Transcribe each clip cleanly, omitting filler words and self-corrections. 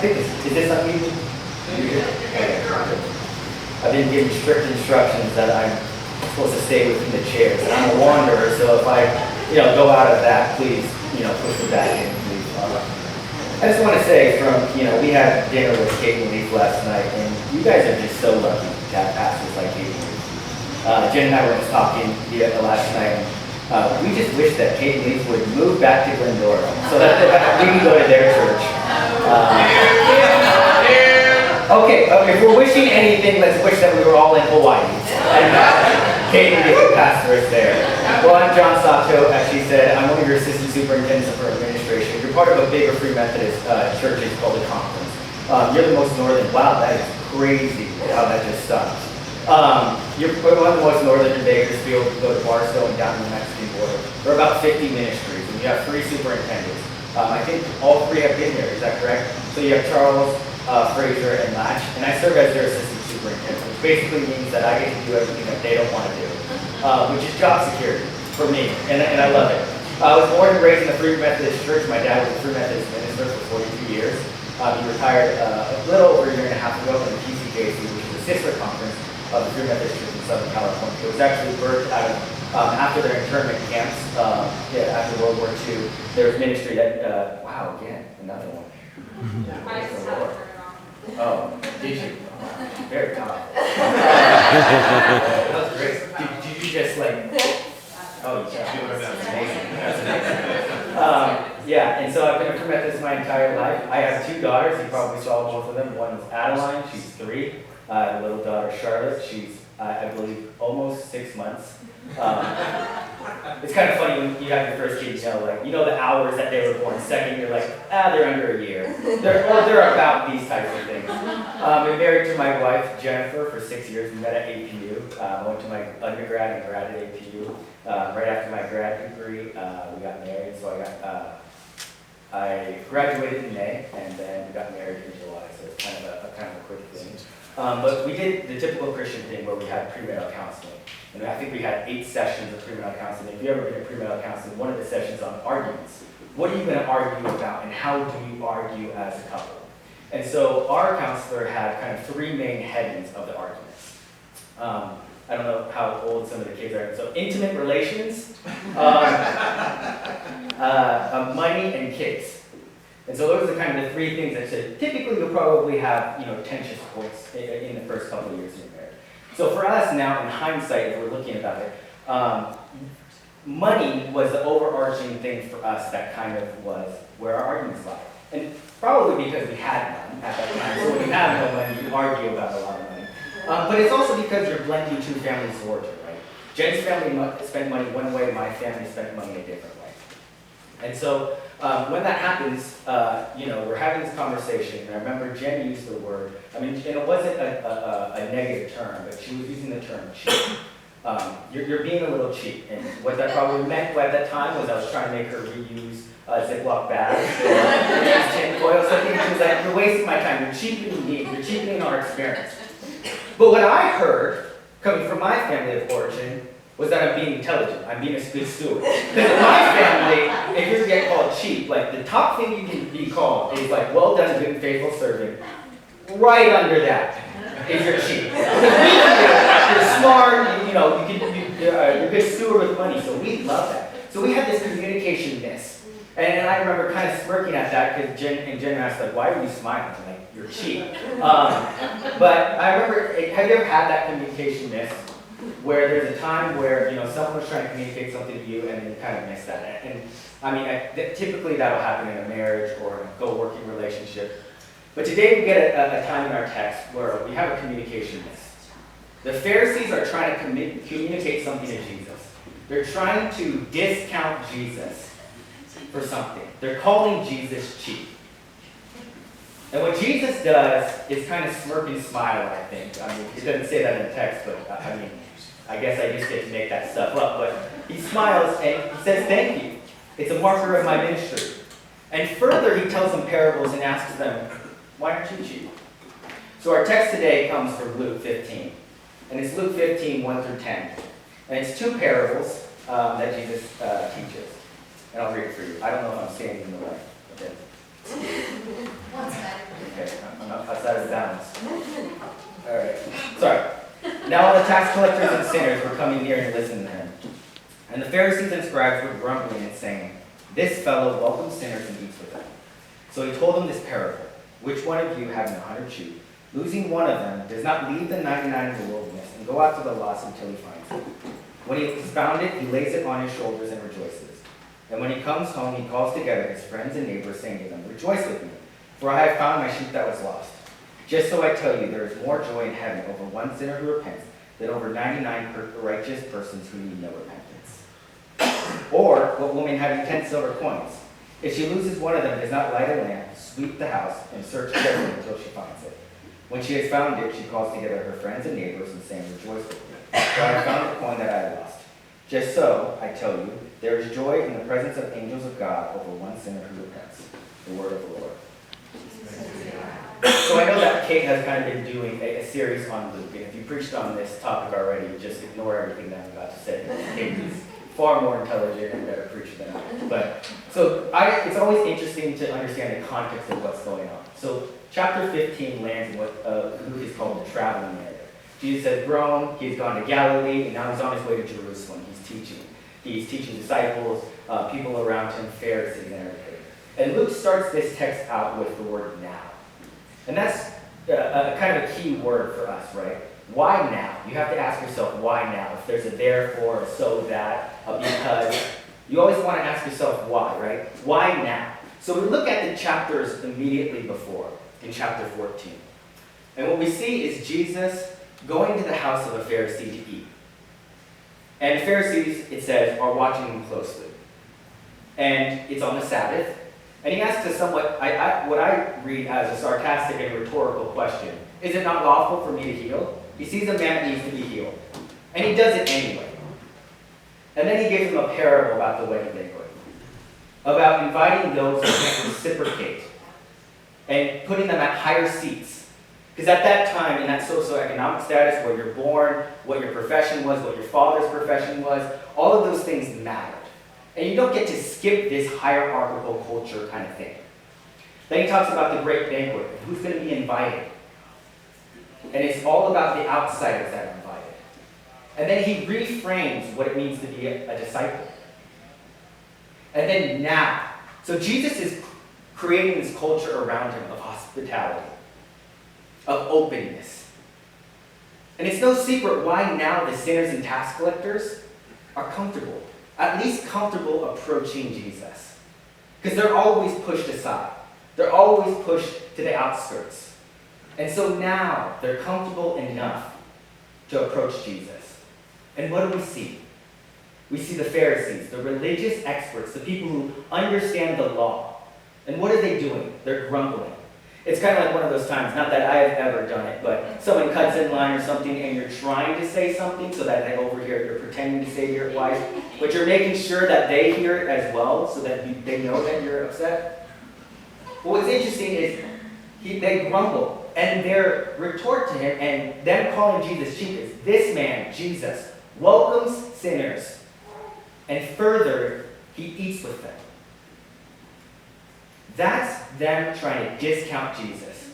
think is this on YouTube? Okay. I've been given strict instructions that I'm supposed to stay within the chairs, and I'm a wanderer, so if I, go out of that, please, push me back in, please. I just want to say we had dinner with Kate and Leaf last night, and you guys are just so lucky to have pastors like Kate and Leaf. Jen and I were just talking last night, and we just wish that Kate and Leaf would move back to Glendora so that we can go to their church. Okay, if we're wishing anything, let's wish that we were all in Hawaii. And Kate and Leaf could pastor us there. Well, I'm John Sato, as she said. I'm one of your assistant superintendents for administration. You're part of a bigger Free Methodist church called the Conference. You're the most northern. Wow, that is crazy how that just stopped. You're one of the most northern in Bakersfield. You go to Barstow and down to the Mexican border. There are about 50 ministries, and you have 3 superintendents. I think all 3 have been here, is that correct? So you have Charles, Fraser, and Latch, and I serve as their assistant superintendent, which basically means that I get to do everything that they don't want to do, which is job security for me, and I love it. I was born and raised in the Free Methodist Church. My dad was a Free Methodist minister for 42 years. He retired a little over a year and a half ago from the PCJC, which is a sister conference of the Free Methodist Church in Southern California. It was actually birthed out of, after their internment camps, after World War II, there was ministry that, wow, again, another one. Oh, did you? Wow, very tough. That was great. Did you just oh, that's amazing. That's amazing. And so I've been a Free Methodist my entire life. I have 2 daughters. You probably saw both of them. One is Adeline. She's 3. I have a little daughter, Charlotte. She's, I believe, almost 6 months. It's kind of funny when you have your first kid, the hours that they were born. Second, you're like, they're under a year. They're about these types of things. I'm married to my wife, Jennifer, for 6 years. We met at APU. I went to my undergrad and grad at APU. Right after my grad degree, we got married. So I graduated in May, and then we got married in July. So it's kind of a quick thing. But we did the typical Christian thing where we had premarital counseling. And I think we had 8 sessions of premarital counseling. If you've ever been to premarital counseling, one of the sessions on arguments. What are you going to argue about, and how do you argue as a couple? And so our counselor had kind of 3 main headings of the arguments. I don't know how old some of the kids are. So intimate relations, money, and kids. And so those are kind of the 3 things that said, typically you'll probably have, tensions points in the first couple of years of your marriage. So for us now, in hindsight, if we're looking about it, money was the overarching thing for us that kind of was where our arguments lie. And probably because we had none at that time. So when you have no money, you argue about a lot of money. But it's also because you're blending 2 families of origin, right? Jen's family spent money one way, my family spent money a different way. And so when that happens, we're having this conversation, and I remember Jen used the word, and it wasn't a negative term, but she was using the term cheap. You're being a little cheap, and what that probably meant at that time was I was trying to make her reuse Ziploc bags, tin foil, something. She was like, you're wasting my time, you're cheapening me, you're cheapening our experience. But what I heard, coming from my family of origin, was that I'm being intelligent, I'm being a good steward. Because in my family, if you get called cheap, the top thing you can be called is well done, good and faithful servant. Right under that is you're cheap. Because you're smart, you're a good steward with money, so we love that. So we had this communication miss. And I remember kind of smirking at that because Jen asked, why are you smiling? I'm like, you're cheap. But I remember, have you ever had that communication miss? Where there's a time where someone was trying to communicate something to you and then you kind of miss that. And typically that'll happen in a marriage or a co-working relationship. But today we get a time in our text where we have a communication miss. The Pharisees are trying to communicate something to Jesus. They're trying to discount Jesus for something. They're calling Jesus cheap. And what Jesus does is kind of smirk and smile, I think. It doesn't say that in the text, but I guess I just get to make that stuff up. But he smiles and he says, thank you. It's a marker of my ministry. And further, he tells them parables and asks them, why aren't you cheap? So our text today comes from Luke 15. And it's Luke 15, 1 through 10. And it's 2 parables that Jesus teaches. And I'll read it for you. I don't know if I'm standing in the way. Okay. Okay, I'm outside of bounds. All right, sorry. Now all the tax collectors and sinners were coming near and listening to him. And the Pharisees and scribes were grumbling and saying, "This fellow welcomes sinners and eats with them." So he told them this parable. "Which one of you, having 100 sheep, losing one of them, does not leave the 99 in the wilderness and go out to the lost until he finds it? When he has found it, he lays it on his shoulders and rejoices. And when he comes home, he calls together his friends and neighbors, saying to them, 'Rejoice with me, for I have found my sheep that was lost.' Just so I tell you, there is more joy in heaven over one sinner who repents than over 99 righteous persons who need no repentance. Or, what woman having 10 silver coins? If she loses one of them, does not light a lamp, sweep the house, and search carefully until she finds it. When she has found it, she calls together her friends and neighbors and saying, 'Rejoice with me, for I have found the coin that I had lost.' Just so, I tell you, there is joy in the presence of angels of God over one sinner who repents." The word of the Lord. So I know that Kate has kind of been doing a series on Luke, and if you preached on this topic already, just ignore everything that I'm about to say. Kate is far more intelligent and better preacher than I am. But it's always interesting to understand the context of what's going on. So chapter 15 lands in what Luke is called the traveling narrative. Jesus has grown, he's gone to Galilee, and now he's on his way to Jerusalem. He's teaching. He's teaching disciples, people around him, Pharisees and everything. And Luke starts this text out with the word "now." And that's kind of a key word for us, right? Why now? You have to ask yourself, why now? If there's a therefore, a so that, a because, you always want to ask yourself why, right? Why now? So we look at the chapters immediately before, in chapter 14. And what we see is Jesus going to the house of a Pharisee to eat. And the Pharisees, it says, are watching him closely. And it's on the Sabbath. And he asks a somewhat, what I read as a sarcastic and rhetorical question: "Is it not lawful for me to heal?" He sees a man that needs to be healed. And he does it anyway. And then he gives him a parable about the wedding banquet, about inviting those who can't reciprocate and putting them at higher seats. Because at that time, in that socioeconomic status, where you're born, what your profession was, what your father's profession was, all of those things mattered. And you don't get to skip this hierarchical culture kind of thing. Then he talks about the great banquet, who's going to be invited. And it's all about the outsiders that are invited. And then he reframes what it means to be a disciple. And then now. So Jesus is creating this culture around him of hospitality, of openness. And it's no secret why now the sinners and tax collectors are comfortable. At least comfortable approaching Jesus. Because they're always pushed aside. They're always pushed to the outskirts. And so now they're comfortable enough to approach Jesus. And what do we see? We see the Pharisees, the religious experts, the people who understand the law. And what are they doing? They're grumbling. It's kind of like one of those times, not that I have ever done it, but someone cuts in line or something and you're trying to say something so that they overhear it. You're pretending to say to your wife, but you're making sure that they hear it as well so that they know that you're upset. But what's interesting is they grumble, and their retort to him and them calling Jesus cheap is, "This man, Jesus, welcomes sinners, and further, he eats with them." That's them trying to discount Jesus.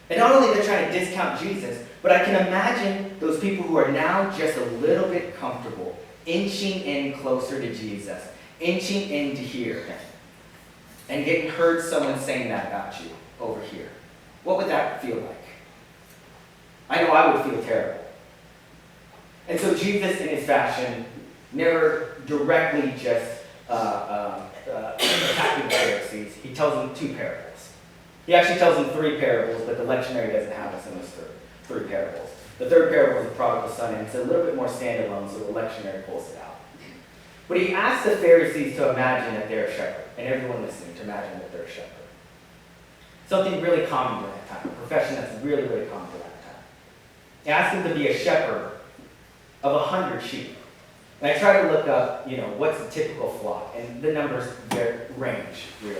And not only they're trying to discount Jesus, but I can imagine those people who are now just a little bit comfortable, inching in closer to Jesus, inching in to hear him, and getting heard someone saying that about you over here. What would that feel like? I know I would feel terrible. And so Jesus, in his fashion, never directly just attacking the Pharisees. He tells them 2 parables. He actually tells them 3 parables, but the lectionary doesn't have us in those 3 parables. The 3rd parable is the prodigal son, and it's a little bit more standalone, so the lectionary pulls it out. But he asks the Pharisees to imagine that they're a shepherd, and everyone listening to imagine that they're a shepherd. Something really common during that time, a profession that's really, really common during that time. He asks them to be a shepherd of 100 sheep. And I try to look up, what's a typical flock, and the numbers range, really.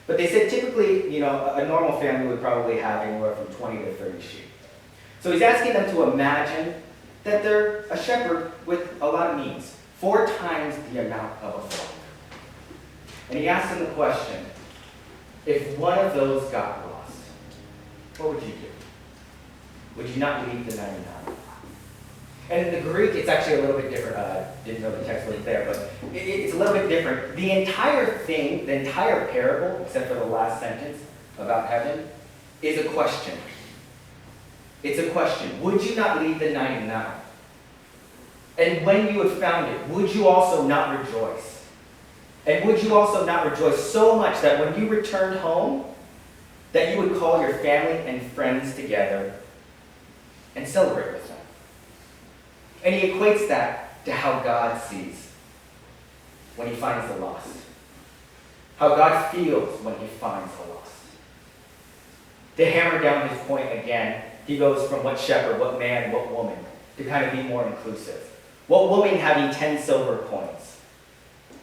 But they said typically, a normal family would probably have anywhere from 20 to 30 sheep. So he's asking them to imagine that they're a shepherd with a lot of needs, 4 times the amount of a flock. And he asks them the question, if one of those got lost, what would you do? Would you not leave the 99? And in the Greek, it's actually a little bit different. Didn't know the text was there, but it's a little bit different. The entire thing, the entire parable, except for the last sentence about heaven, is a question. It's a question. Would you not leave the 99? And when you had found it, would you also not rejoice? And would you also not rejoice so much that when you returned home, that you would call your family and friends together and celebrate with them? And he equates that to how God sees when he finds the lost. How God feels when he finds the lost. To hammer down his point again, he goes from what shepherd, what man, what woman, to kind of be more inclusive. What woman having 10 silver coins?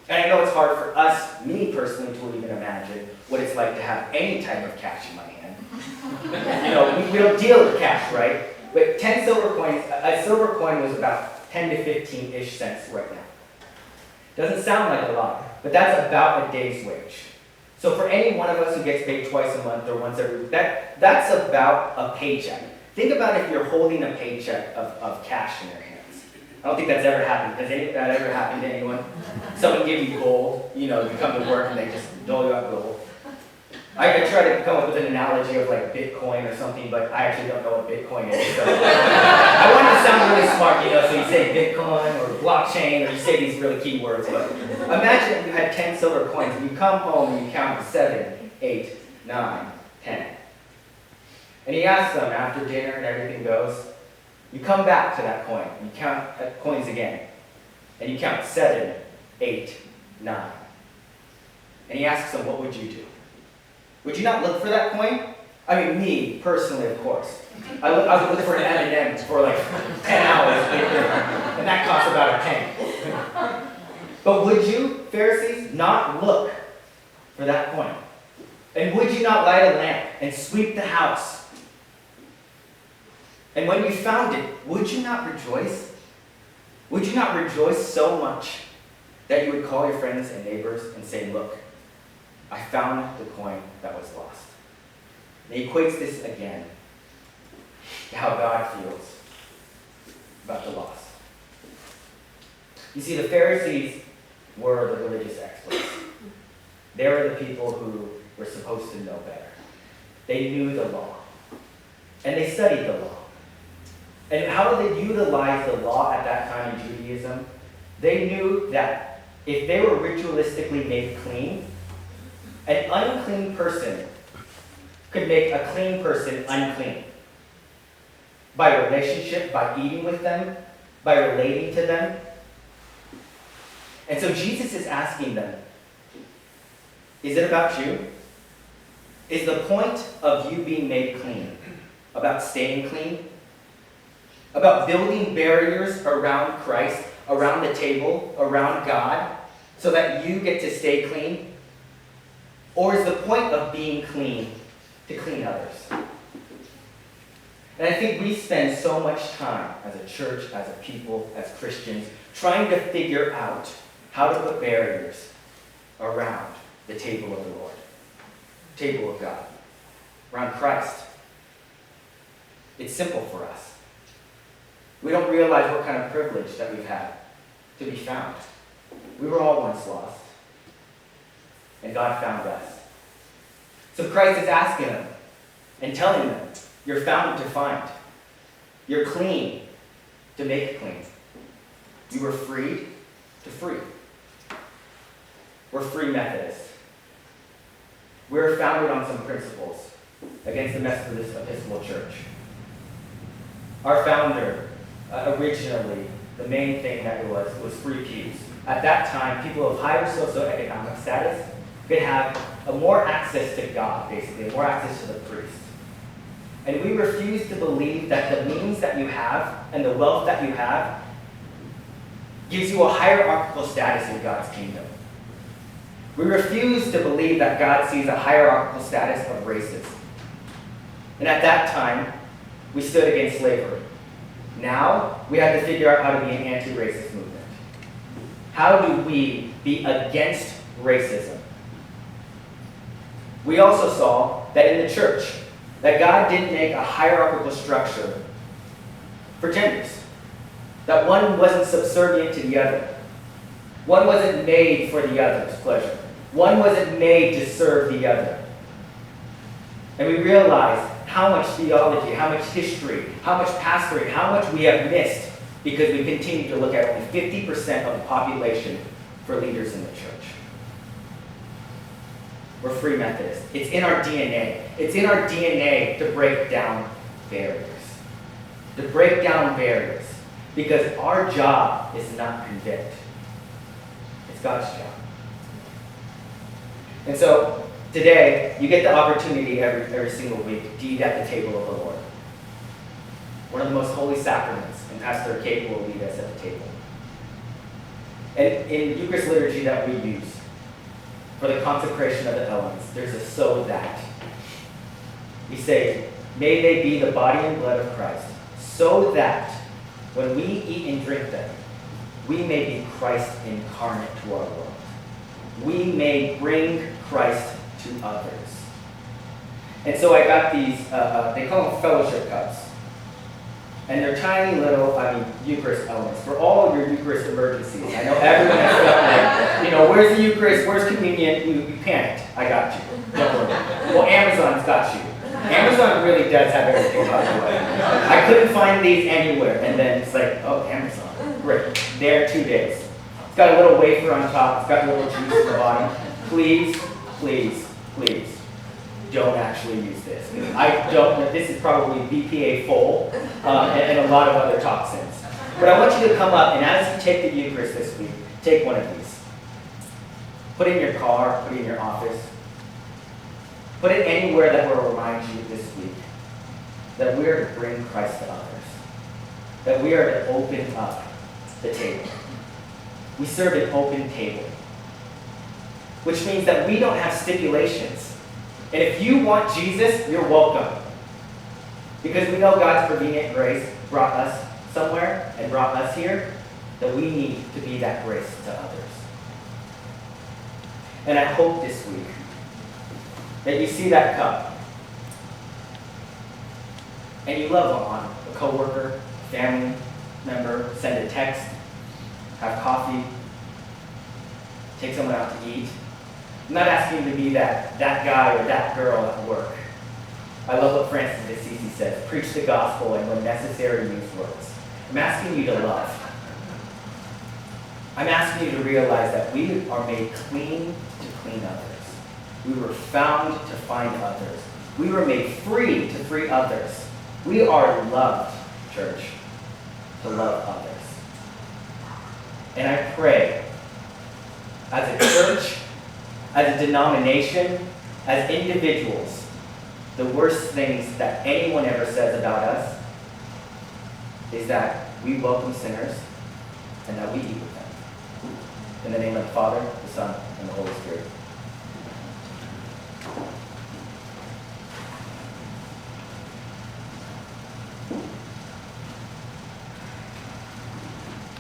And I know it's hard for us, me personally, to even imagine what it's like to have any type of cash in my hand. We don't deal with cash, right? But 10 silver coins, a silver coin was about 10 to 15-ish cents right now. Doesn't sound like a lot, but that's about a day's wage. So for any one of us who gets paid twice a month or once every week, that's about a paycheck. Think about if you're holding a paycheck of cash in your hands. I don't think that's ever happened. Has that ever happened to anyone? Someone give you gold, you come to work and they just dole you out gold. I try to come up with an analogy of like Bitcoin or something, but I actually don't know what Bitcoin is. So I want to sound really smart, so you say Bitcoin or blockchain or you say these really key words. But imagine if you had 10 silver coins and you come home and you count 7, 8, 9, 10. And he asks them after dinner and everything goes, you come back to that coin, you count coins again, and you count 7, 8, 9. And he asks them, what would you do? Would you not look for that coin? I mean, me, personally, of course. I would look for an M&M for like 10 hours, and that costs about a penny. But would you, Pharisees, not look for that coin? And would you not light a lamp and sweep the house? And when you found it, would you not rejoice? Would you not rejoice so much that you would call your friends and neighbors and say, look, I found the coin that was lost. And he equates this again to how God feels about the lost. You see, the Pharisees were the religious experts. They were the people who were supposed to know better. They knew the law. And they studied the law. And how did they utilize the law at that time in Judaism? They knew that if they were ritualistically made clean, an unclean person could make a clean person unclean. By relationship, by eating with them, by relating to them. And so Jesus is asking them, is it about you? Is the point of you being made clean about staying clean? About building barriers around Christ, around the table, around God, so that you get to stay clean? Or is the point of being clean to clean others? And I think we spend so much time as a church, as a people, as Christians, trying to figure out how to put barriers around the table of the Lord, table of God, around Christ. It's simple for us. We don't realize what kind of privilege that we've had to be found. We were all once lost, and God found us. So Christ is asking them and telling them, you're found to find. You're clean to make clean. You were freed to free. We're free Methodists. We're founded on some principles against the Methodist Episcopal Church. Our founder, originally, the main thing that it was free pews. At that time, people of higher socioeconomic status could have more access to God, basically, more access to the priest. And we refuse to believe that the means that you have and the wealth that you have gives you a hierarchical status in God's kingdom. We refuse to believe that God sees a hierarchical status of races. And at that time, we stood against slavery. Now, we have to figure out how to be an anti-racist movement. How do we be against racism? We also saw that in the church, that God didn't make a hierarchical structure for genders. That one wasn't subservient to the other. One wasn't made for the other's pleasure. One wasn't made to serve the other. And we realized how much theology, how much history, how much pastoring, how much we have missed because we continue to look at only 50% of the population for leaders in the church. We're Free Methodists. It's in our DNA. It's in our DNA to break down barriers. To break down barriers. Because our job is not convict. It's God's job. And so, today, you get the opportunity every single week to eat at the table of the Lord. One of the most holy sacraments, and Pastor Kate will lead us at the table. And in Eucharist liturgy that we use, for the consecration of the elements, there's a so that. We say, may they be the body and blood of Christ, so that when we eat and drink them, we may be Christ incarnate to our world. We may bring Christ to others. And so I got these, they call them fellowship cups. And they're tiny little, Eucharist elements for all your Eucharist emergencies. I know everyone has stuff like, where's the Eucharist, where's communion? You panicked. I got you. Don't worry. Well, Amazon's got you. Amazon really does have everything tucked away. I couldn't find these anywhere. And then it's like, oh, Amazon. Great. There 2 days. It's got a little wafer on top. It's got a little juice in the bottom. Please, please, please. Don't actually use this. I don't know. This is probably BPA full and a lot of other toxins. But I want you to come up, and as you take the Eucharist this week, take one of these. Put it in your car, put it in your office. Put it anywhere that will remind you this week that we are to bring Christ to others. That we are to open up the table. We serve an open table. Which means that we don't have stipulations. And if you want Jesus, you're welcome. Because we know God's prevenient grace brought us somewhere and brought us here, that we need to be that grace to others. And I hope this week that you see that cup and you love on a coworker, a family member, send a text, have coffee, take someone out to eat. I'm not asking you to be that guy or that girl at work. I love what Francis of Assisi says, preach the gospel and when necessary use words. I'm asking you to love. I'm asking you to realize that we are made clean to clean others. We were found to find others. We were made free to free others. We are loved, church, to love others. And I pray, as a church, as a denomination, as individuals, the worst things that anyone ever says about us is that we welcome sinners and that we eat with them. In the name of the Father, the Son, and the Holy Spirit.